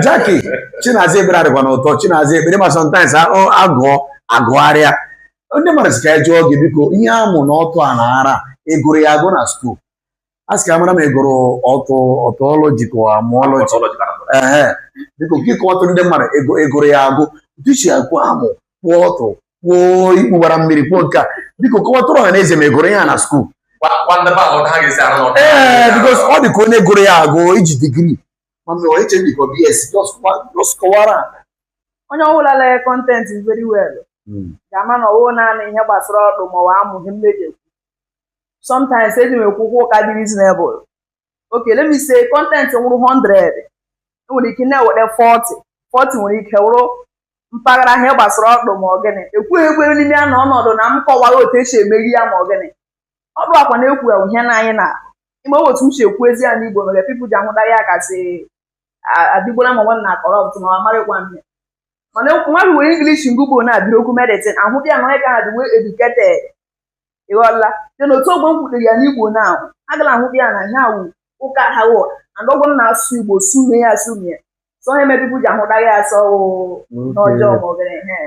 Jackie Chinaze ebere kwa n'ụtọ Chinaze ebere ma sometimes agụgharịa ndị mmadụ si ka eje oge biko ihe amụ na ọtụ a na-ara egoro ya agụ na skuul a sị ka amara m egoro ọtọọlọji ka amụọlọji biko gị ka ọtụ ndị mmadụ egoro ya agụ tuchi agụ amụ kwụọ ọtụ kwụọ ikpụgbara mmiri kwụọ nke a biko kọwatụrụ ọha na eze ma egoro ya na skuul because ọ dị ka onye gụrụ ya agụ iji digrii mana ọ eche dị ka BS just kọwara onye ọbụla lee kọntentị very well ga-ama na ọwụ naanị ihe gbasara ọdụ ma ọ amụghị mmeji ekwu sometimes eji m ekwu ụka dị reasonable okay let me say kọntentị nwụrụ 100 enwere ike na-ewere 40 nwere ike wụrụ mpaghara ihe gbasara ọdụ ma ọgịnị ekwughị ekwere n'ime ya na ọnọdụ na m kọwara otu esi emeri ya ma ọgịnị ọdụ akwa na-ekwu ihe na anyị na ime otu uche ekwu ezi ya n'Igbo mere pipu ji ahụta ya kasị adịgbola ma nwanne na kọrọpt ma amarịkwa nne mana mmadụ were English ngugbo na-abịa okwu meditin ahụta ya na onye ka na dị wee educated ịghọla dị na otu ogbo m kwutere ya n'Igbo na ahụ agala ahụta ya na ihe awụ ụka ha wụ and ọgwụ na-asụ Igbo sume ya sume so onye mere pipu ji ahụta ya asọ n'ọjọọ ma ọ gịrị ihe